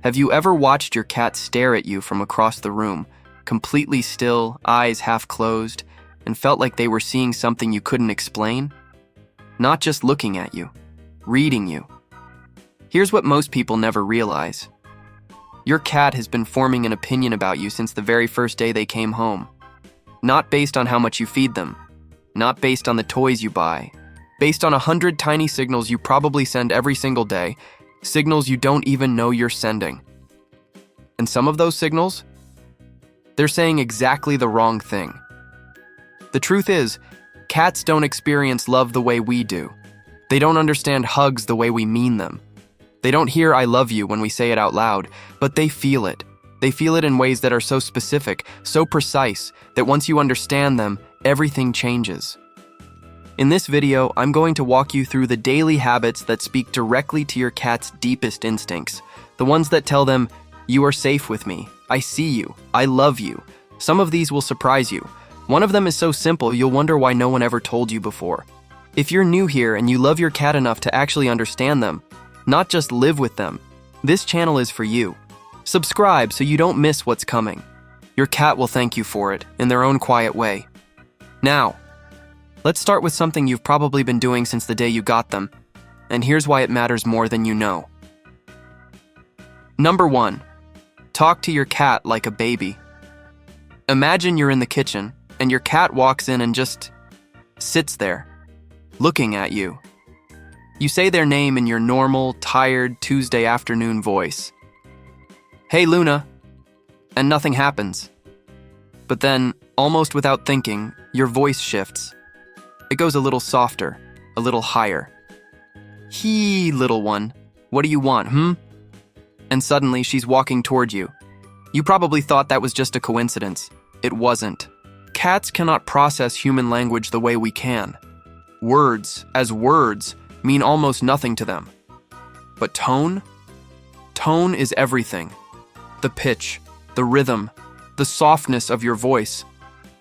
Have you ever watched your cat stare at you from across the room, completely still, eyes half closed, and felt like they were seeing something you couldn't explain? Not just looking at you, reading you. Here's what most people never realize. Your cat has been forming an opinion about you since the very first day they came home. Not based on how much you feed them, not based on the toys you buy, based on 100 tiny signals you probably send every single day, signals you don't even know you're sending. And some of those signals, they're saying exactly the wrong thing. The truth is, cats don't experience love the way we do. They don't understand hugs the way we mean them. They don't hear "I love you" when we say it out loud, but they feel it. They feel it in ways that are so specific, so precise, that once you understand them, everything changes. In this video, I'm going to walk you through the daily habits that speak directly to your cat's deepest instincts, the ones that tell them, "You are safe with me, I see you, I love you." Some of these will surprise you. One of them is so simple you'll wonder why no one ever told you before. If you're new here and you love your cat enough to actually understand them, not just live with them, this channel is for you. Subscribe so you don't miss what's coming. Your cat will thank you for it in their own quiet way. Now, let's start with something you've probably been doing since the day you got them, and here's why it matters more than you know. Number 1, talk to your cat like a baby. Imagine you're in the kitchen and your cat walks in and just sits there, looking at you. You say their name in your normal, tired Tuesday afternoon voice. "Hey, Luna," and nothing happens. But then, almost without thinking, your voice shifts. It goes a little softer, a little higher. "Hee, little one, what do you want, And suddenly she's walking toward you. You probably thought that was just a coincidence. It wasn't. Cats cannot process human language the way we can. Words, as words, mean almost nothing to them. But tone? Tone is everything. The pitch, the rhythm, the softness of your voice.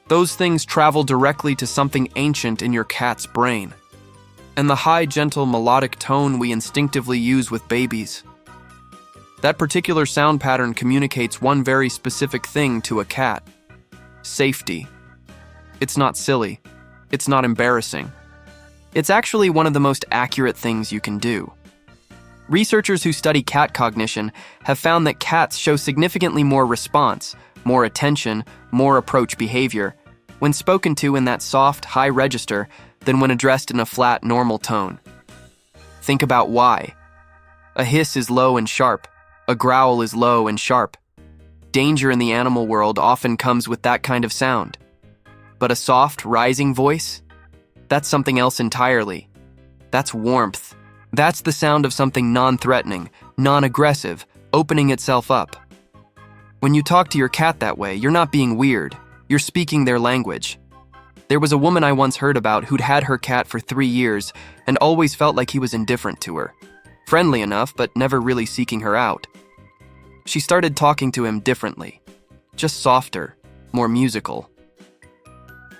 Those things travel directly to something ancient in your cat's brain. And the high, gentle, melodic tone we instinctively use with babies. That particular sound pattern communicates one very specific thing to a cat. Safety. It's not silly. It's not embarrassing. It's actually one of the most accurate things you can do. Researchers who study cat cognition have found that cats show significantly more response, more attention, more approach behavior, when spoken to in that soft, high register than when addressed in a flat, normal tone. Think about why. A hiss is low and sharp. A growl is low and sharp. Danger in the animal world often comes with that kind of sound. But a soft, rising voice? That's something else entirely. That's warmth. That's the sound of something non-threatening, non-aggressive, opening itself up. When you talk to your cat that way, you're not being weird. You're speaking their language. There was a woman I once heard about who'd had her cat for 3 years and always felt like he was indifferent to her. Friendly enough, but never really seeking her out. She started talking to him differently. Just softer, more musical.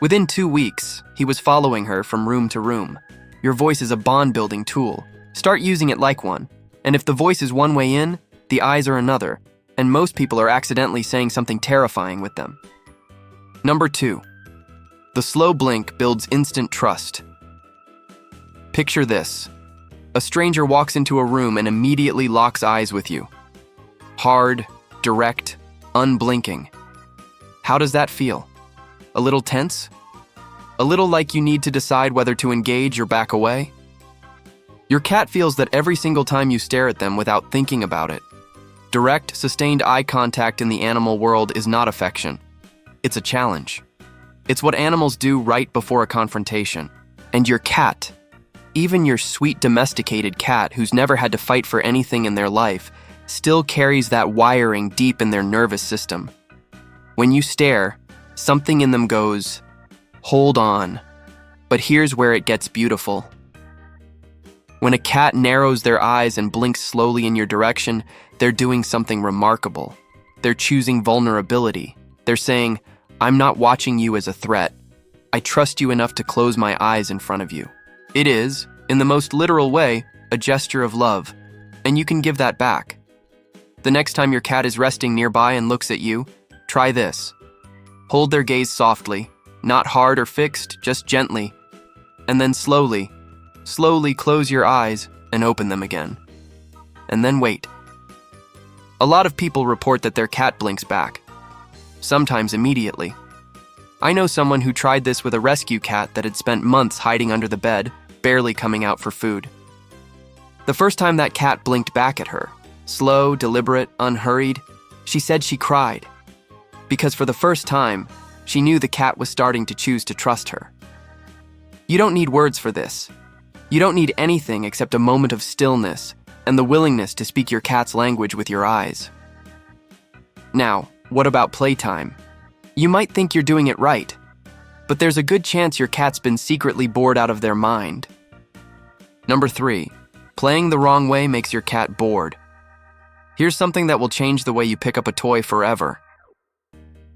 Within 2 weeks, he was following her from room to room. Your voice is a bond-building tool. Start using it like one. And if the voice is one way in, the eyes are another. And most people are accidentally saying something terrifying with them. Number 2, the slow blink builds instant trust. Picture this. A stranger walks into a room and immediately locks eyes with you. Hard, direct, unblinking. How does that feel? A little tense? A little like you need to decide whether to engage or back away? Your cat feels that every single time you stare at them without thinking about it. Direct, sustained eye contact in the animal world is not affection. It's a challenge. It's what animals do right before a confrontation. And your cat, even your sweet domesticated cat who's never had to fight for anything in their life, still carries that wiring deep in their nervous system. When you stare, something in them goes, "Hold on." But here's where it gets beautiful. When a cat narrows their eyes and blinks slowly in your direction, they're doing something remarkable. They're choosing vulnerability. They're saying, "I'm not watching you as a threat. I trust you enough to close my eyes in front of you." It is, in the most literal way, a gesture of love, and you can give that back. The next time your cat is resting nearby and looks at you, try this. Hold their gaze softly, not hard or fixed, just gently, and then slowly close your eyes and open them again. And then wait. A lot of people report that their cat blinks back, sometimes immediately. I know someone who tried this with a rescue cat that had spent months hiding under the bed, barely coming out for food. The first time that cat blinked back at her, slow, deliberate, unhurried, she said she cried. Because for the first time, she knew the cat was starting to choose to trust her. You don't need words for this. You don't need anything except a moment of stillness and the willingness to speak your cat's language with your eyes. Now, what about playtime? You might think you're doing it right, but there's a good chance your cat's been secretly bored out of their mind. Number 3, playing the wrong way makes your cat bored. Here's something that will change the way you pick up a toy forever.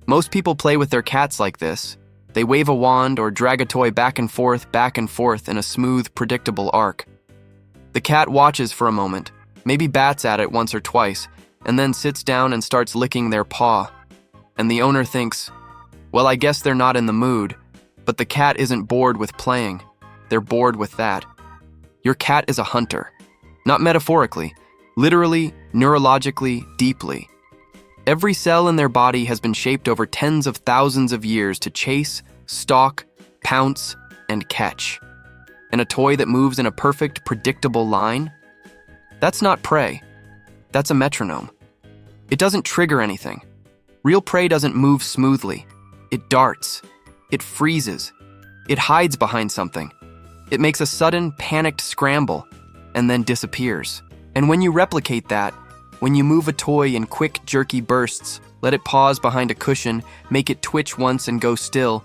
Most people play with their cats like this. They wave a wand or drag a toy back and forth in a smooth, predictable arc. The cat watches for a moment, maybe bats at it once or twice, and then sits down and starts licking their paw. And the owner thinks, well, I guess they're not in the mood, but the cat isn't bored with playing. They're bored with that. Your cat is a hunter. Not metaphorically, literally, neurologically, deeply. Every cell in their body has been shaped over tens of thousands of years to chase, stalk, pounce, and catch. And a toy that moves in a perfect, predictable line? That's not prey. That's a metronome. It doesn't trigger anything. Real prey doesn't move smoothly. It darts. It freezes. It hides behind something. It makes a sudden, panicked scramble, and then disappears. And when you replicate that, when you move a toy in quick, jerky bursts, let it pause behind a cushion, make it twitch once and go still,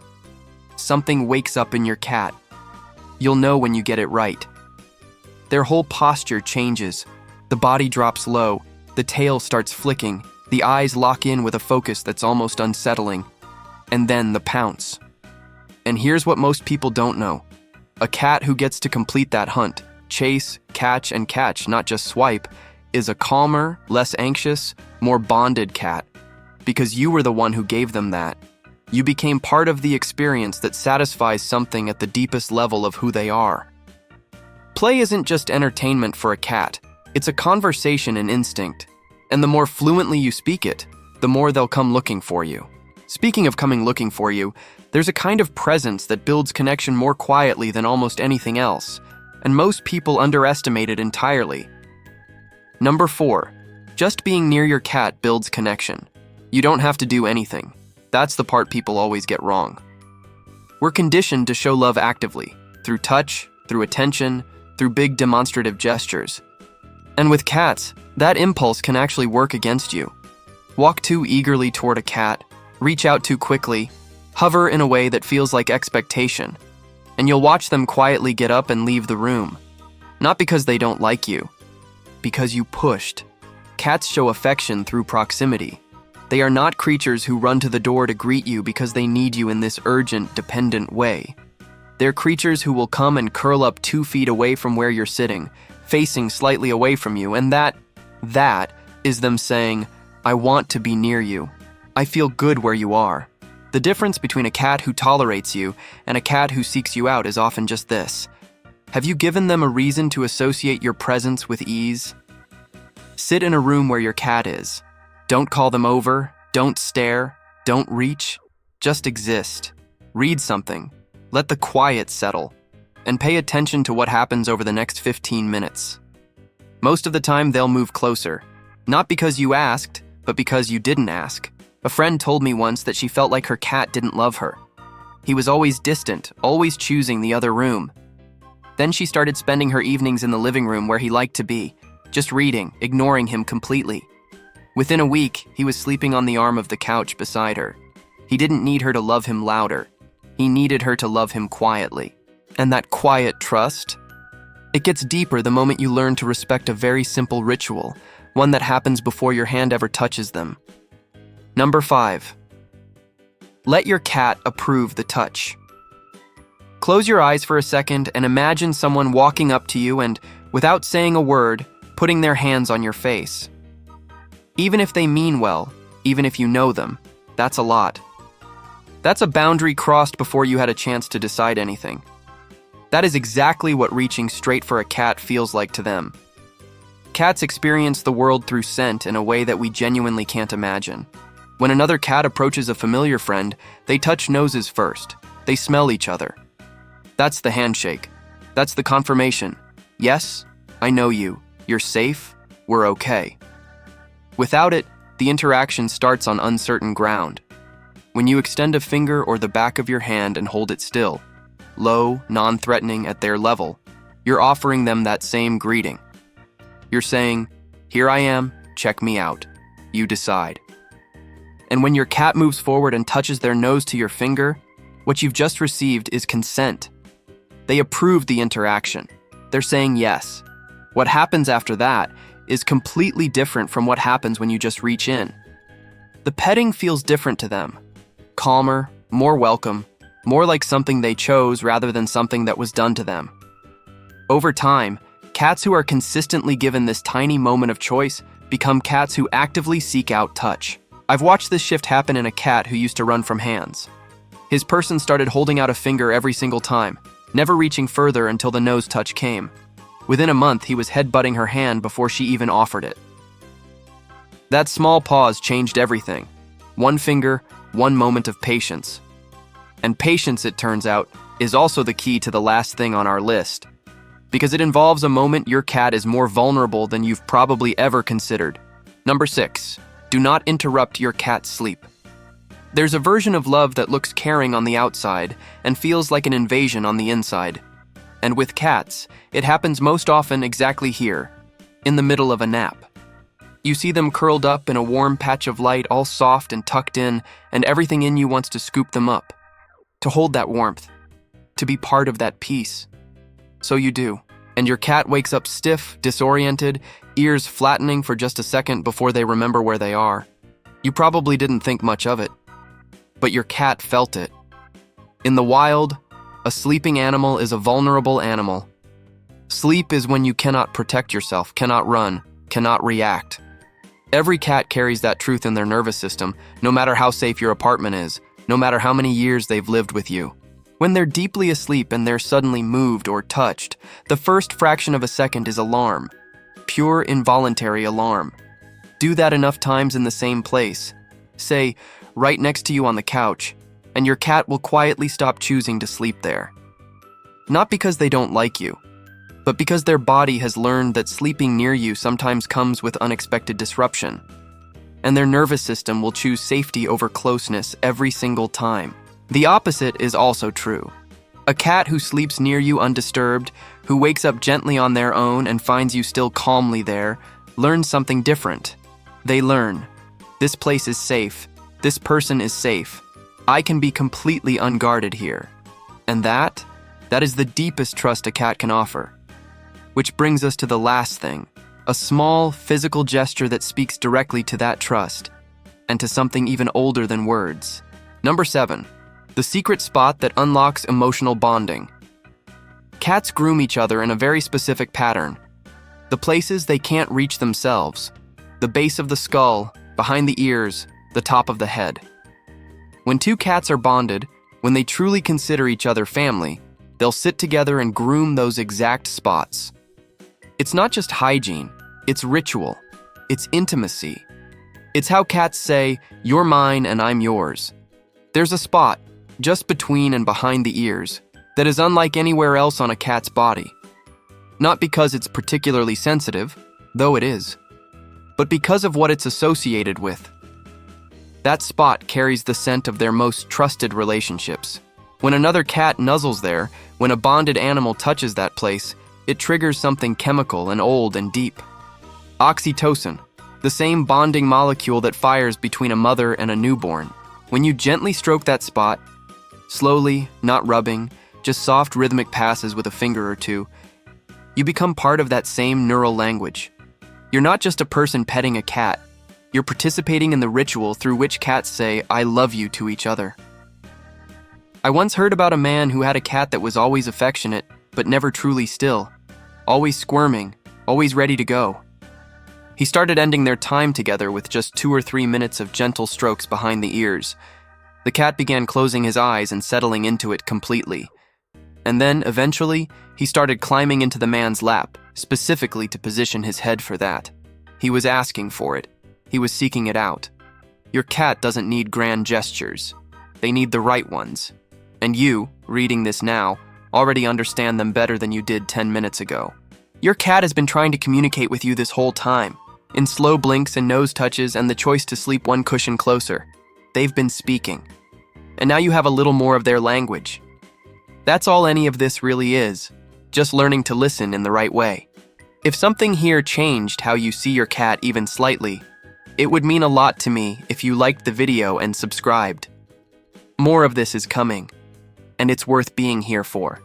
something wakes up in your cat. You'll know when you get it right. Their whole posture changes. The body drops low, the tail starts flicking, the eyes lock in with a focus that's almost unsettling, and then the pounce. And here's what most people don't know. A cat who gets to complete that hunt, chase, catch, not just swipe, is a calmer, less anxious, more bonded cat. Because you were the one who gave them that. You became part of the experience that satisfies something at the deepest level of who they are. Play isn't just entertainment for a cat. It's a conversation and instinct. And the more fluently you speak it, the more they'll come looking for you. Speaking of coming looking for you, there's a kind of presence that builds connection more quietly than almost anything else. And most people underestimate it entirely. Number 4, just being near your cat builds connection. You don't have to do anything. That's the part people always get wrong. We're conditioned to show love actively, through touch, through attention, through big demonstrative gestures. And with cats, that impulse can actually work against you. Walk too eagerly toward a cat, reach out too quickly, hover in a way that feels like expectation, and you'll watch them quietly get up and leave the room. Not because they don't like you, because you pushed. Cats show affection through proximity. They are not creatures who run to the door to greet you because they need you in this urgent, dependent way. They're creatures who will come and curl up 2 feet away from where you're sitting, facing slightly away from you, and that is them saying, I want to be near you. I feel good where you are. The difference between a cat who tolerates you and a cat who seeks you out is often just this. Have you given them a reason to associate your presence with ease? Sit in a room where your cat is. Don't call them over, don't stare, don't reach. Just exist. Read something. Let the quiet settle. And pay attention to what happens over the next 15 minutes. Most of the time, they'll move closer. Not because you asked, but because you didn't ask. A friend told me once that she felt like her cat didn't love her. He was always distant, always choosing the other room. Then she started spending her evenings in the living room where he liked to be, just reading, ignoring him completely. Within a week, he was sleeping on the arm of the couch beside her. He didn't need her to love him louder. He needed her to love him quietly. And that quiet trust? It gets deeper the moment you learn to respect a very simple ritual, one that happens before your hand ever touches them. Number 5. Let your cat approve the touch. Close your eyes for a second and imagine someone walking up to you and, without saying a word, putting their hands on your face. Even if they mean well, even if you know them, that's a lot. That's a boundary crossed before you had a chance to decide anything. That is exactly what reaching straight for a cat feels like to them. Cats experience the world through scent in a way that we genuinely can't imagine. When another cat approaches a familiar friend, they touch noses first. They smell each other. That's the handshake. That's the confirmation. Yes, I know you. You're safe. We're okay. Without it, the interaction starts on uncertain ground. When you extend a finger or the back of your hand and hold it still, low, non-threatening at their level, you're offering them that same greeting. You're saying, "Here I am, check me out. You decide." And when your cat moves forward and touches their nose to your finger, what you've just received is consent. They approve the interaction. They're saying yes. What happens after that is completely different from what happens when you just reach in. The petting feels different to them. Calmer, more welcome, more like something they chose rather than something that was done to them. Over time, cats who are consistently given this tiny moment of choice become cats who actively seek out touch. I've watched this shift happen in a cat who used to run from hands. His person started holding out a finger every single time, never reaching further until the nose touch came. Within a month, he was headbutting her hand before she even offered it. That small pause changed everything. One finger, one moment of patience. And patience, it turns out, is also the key to the last thing on our list, because it involves a moment your cat is more vulnerable than you've probably ever considered. Number 6, do not interrupt your cat's sleep. There's a version of love that looks caring on the outside and feels like an invasion on the inside. And with cats, it happens most often exactly here, in the middle of a nap. You see them curled up in a warm patch of light, all soft and tucked in, and everything in you wants to scoop them up, to hold that warmth, to be part of that peace. So you do, and your cat wakes up stiff, disoriented, ears flattening for just a second before they remember where they are. You probably didn't think much of it, but your cat felt it. In the wild, a sleeping animal is a vulnerable animal. Sleep is when you cannot protect yourself, cannot run, cannot react. Every cat carries that truth in their nervous system, no matter how safe your apartment is, no matter how many years they've lived with you. When they're deeply asleep and they're suddenly moved or touched, the first fraction of a second is alarm. Pure involuntary alarm. Do that enough times in the same place, say, right next to you on the couch, and your cat will quietly stop choosing to sleep there. Not because they don't like you, but because their body has learned that sleeping near you sometimes comes with unexpected disruption, and their nervous system will choose safety over closeness every single time. The opposite is also true. A cat who sleeps near you undisturbed, who wakes up gently on their own and finds you still calmly there, learns something different. They learn, this place is safe, this person is safe, I can be completely unguarded here. And that is the deepest trust a cat can offer. Which brings us to the last thing, a small physical gesture that speaks directly to that trust, and to something even older than words. Number 7, the secret spot that unlocks emotional bonding. Cats groom each other in a very specific pattern. The places they can't reach themselves, the base of the skull, behind the ears, the top of the head. When two cats are bonded, when they truly consider each other family, they'll sit together and groom those exact spots. It's not just hygiene, it's ritual, it's intimacy. It's how cats say, "You're mine and I'm yours." There's a spot, just between and behind the ears, that is unlike anywhere else on a cat's body. Not because it's particularly sensitive, though it is, but because of what it's associated with. That spot carries the scent of their most trusted relationships. When another cat nuzzles there, when a bonded animal touches that place, it triggers something chemical and old and deep. Oxytocin, the same bonding molecule that fires between a mother and a newborn. When you gently stroke that spot, slowly, not rubbing, just soft rhythmic passes with a finger or two, you become part of that same neural language. You're not just a person petting a cat, you're participating in the ritual through which cats say, "I love you" to each other. I once heard about a man who had a cat that was always affectionate, but never truly still, always squirming, always ready to go. He started ending their time together with just 2 or 3 minutes of gentle strokes behind the ears. The cat began closing his eyes and settling into it completely. And then, eventually, he started climbing into the man's lap, specifically to position his head for that. He was asking for it. He was seeking it out. Your cat doesn't need grand gestures. They need the right ones. And you, reading this now, already understand them better than you did 10 minutes ago. Your cat has been trying to communicate with you this whole time, in slow blinks and nose touches and the choice to sleep one cushion closer. They've been speaking. And now you have a little more of their language. That's all any of this really is, just learning to listen in the right way. If something here changed how you see your cat even slightly, it would mean a lot to me if you liked the video and subscribed. More of this is coming, and it's worth being here for.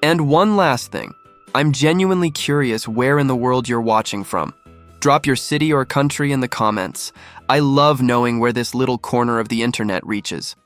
And one last thing, I'm genuinely curious where in the world you're watching from. Drop your city or country in the comments. I love knowing where this little corner of the internet reaches.